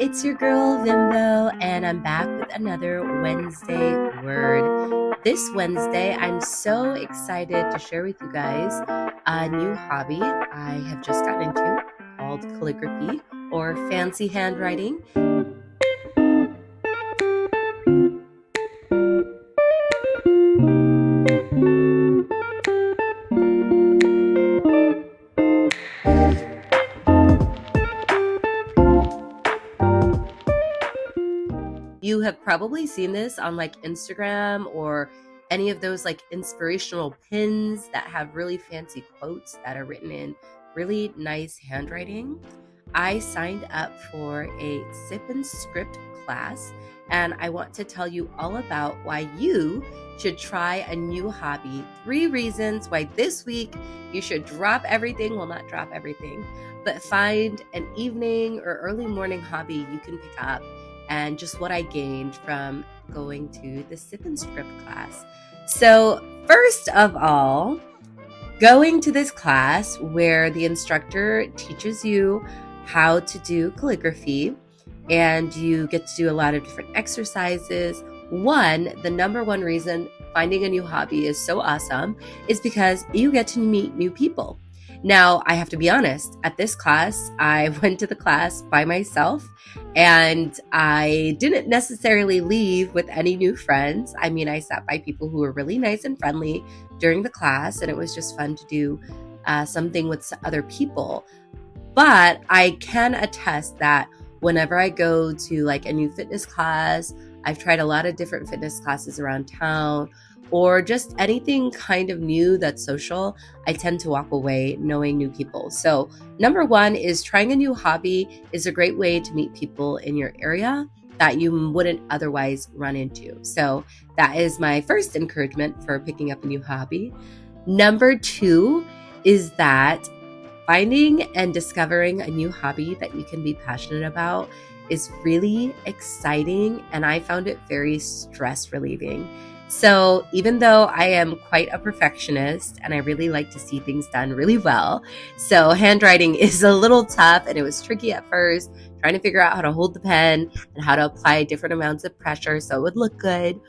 it's your girl Vimbo, and I'm back with another Wednesday word. This Wednesday, I'm so excited to share with you guys a new hobby I have just gotten into called calligraphy or fancy handwriting. You have probably seen this on like Instagram or any of those like inspirational pins that have really fancy quotes that are written in really nice handwriting. I signed up for a sip and script class, and I want to tell you all about why you should try a new hobby. 3 reasons why this week you should drop everything, well, not drop everything, but find an evening or early morning hobby you can pick up, and just what I gained from going to the sip and script class. So, first of all, going to this class where the instructor teaches you how to do calligraphy and you get to do a lot of different exercises. The number one reason finding a new hobby is so awesome is because you get to meet new people. Now, I have to be honest, at this class, I went to the class by myself and I didn't necessarily leave with any new friends. I mean, I sat by people who were really nice and friendly during the class, and it was just fun to do something with other people. But I can attest that whenever I go to like a new fitness class, I've tried a lot of different fitness classes around town, or just anything kind of new that's social, I tend to walk away knowing new people. So number one is trying a new hobby is a great way to meet people in your area that you wouldn't otherwise run into. So that is my first encouragement for picking up a new hobby. Number 2 is that finding and discovering a new hobby that you can be passionate about is really exciting, and I found it very stress relieving. So even though I am quite a perfectionist and I really like to see things done really well, so handwriting is a little tough and it was tricky at first, trying to figure out how to hold the pen and how to apply different amounts of pressure so it would look good.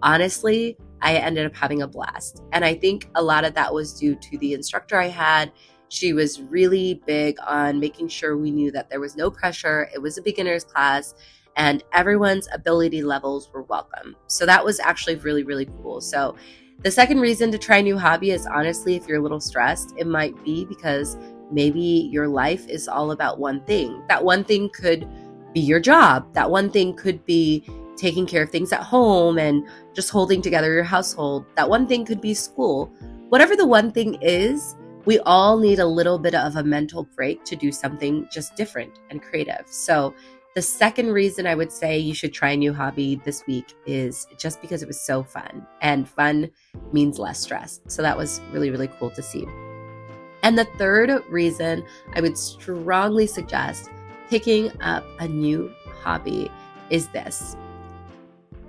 Honestly, I ended up having a blast. And I think a lot of that was due to the instructor I had. She was really big on making sure we knew that there was no pressure. It was a beginner's class and everyone's ability levels were welcome. So that was actually really, really cool. So the second reason to try a new hobby is honestly, if you're a little stressed, it might be because maybe your life is all about one thing. That one thing could be your job. That one thing could be taking care of things at home and just holding together your household. That one thing could be school. Whatever the one thing is, we all need a little bit of a mental break to do something just different and creative. So the second reason I would say you should try a new hobby this week is just because it was so fun, and fun means less stress. So that was really, really cool to see. And the third reason I would strongly suggest picking up a new hobby is this.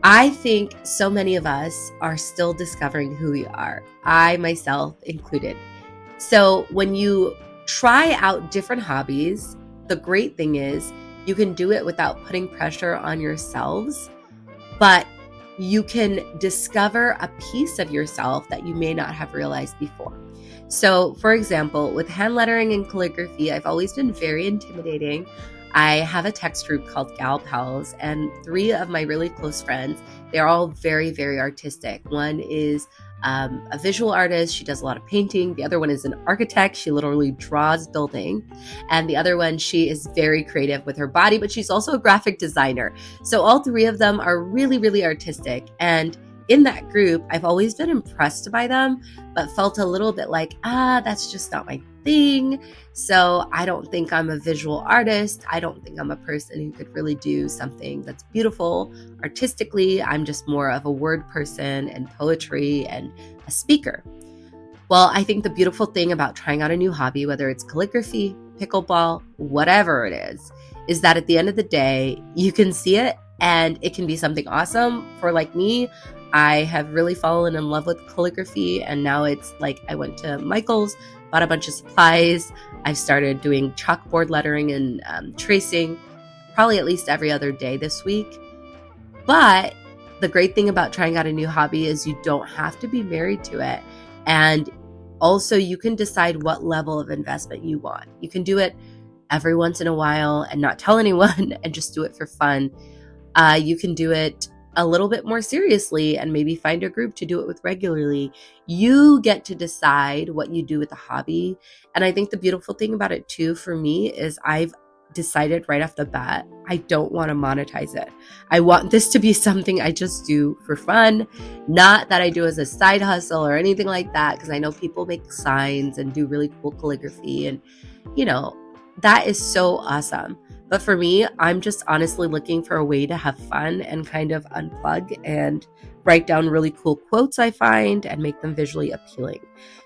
I think so many of us are still discovering who we are, I myself included. So when you try out different hobbies, the great thing is you can do it without putting pressure on yourselves, but you can discover a piece of yourself that you may not have realized before. So, for example, with hand lettering and calligraphy, I've always been very intimidating. I have a text group called Gal Pals, and 3 of my really close friends, they're all very, very artistic. One is a visual artist. She does a lot of painting. The other one is an architect. She literally draws building. And the other one, she is very creative with her body, but she's also a graphic designer. So all 3 of them are really, really artistic. And in that group, I've always been impressed by them, but felt a little bit like, that's just not my thing. So I don't think I'm a visual artist. I don't think I'm a person who could really do something that's beautiful artistically. I'm just more of a word person and poetry and a speaker. Well, I think the beautiful thing about trying out a new hobby, whether it's calligraphy, pickleball, whatever it is that at the end of the day, you can see it and it can be something awesome. For like me, I have really fallen in love with calligraphy, and now it's like I went to Michael's, bought a bunch of supplies. I've started doing chalkboard lettering and tracing. probably at least every other day this week. But the great thing about trying out a new hobby is you don't have to be married to it. And also you can decide what level of investment you want. You can do it every once in a while and not tell anyone and just do it for fun. You can do it a little bit more seriously and maybe find a group to do it with regularly. You get to decide what you do with the hobby. And I think the beautiful thing about it too, for me, is I've decided right off the bat, I don't want to monetize it. I want this to be something I just do for fun, not that I do as a side hustle or anything like that, because I know people make signs and do really cool calligraphy, and that is so awesome. But for me, I'm just honestly looking for a way to have fun and kind of unplug and write down really cool quotes I find and make them visually appealing.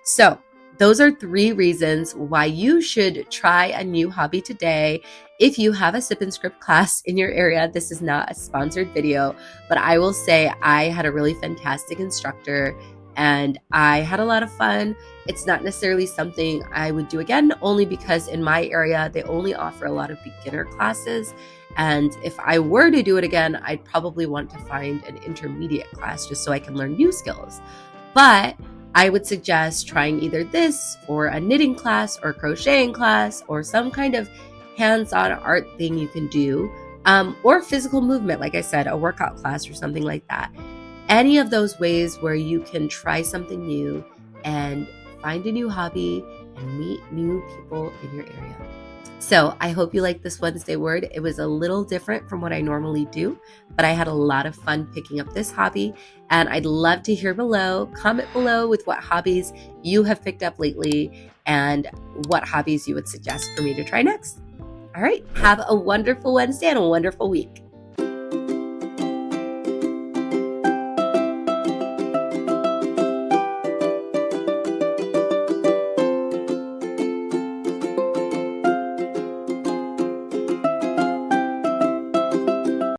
So those are 3 reasons why you should try a new hobby today. If you have a Sip and Script class in your area, this is not a sponsored video, but I will say I had a really fantastic instructor and I had a lot of fun. It's not necessarily something I would do again, only because in my area, they only offer a lot of beginner classes. And if I were to do it again, I'd probably want to find an intermediate class just so I can learn new skills. But I would suggest trying either this or a knitting class or crocheting class or some kind of hands-on art thing you can do, or physical movement, like I said, a workout class or something like that. Any of those ways where you can try something new and find a new hobby and meet new people in your area. So I hope you liked this Wednesday word. It was a little different from what I normally do, but I had a lot of fun picking up this hobby, and I'd love to hear below. Comment below with what hobbies you have picked up lately and what hobbies you would suggest for me to try next. All right, have a wonderful Wednesday and a wonderful week.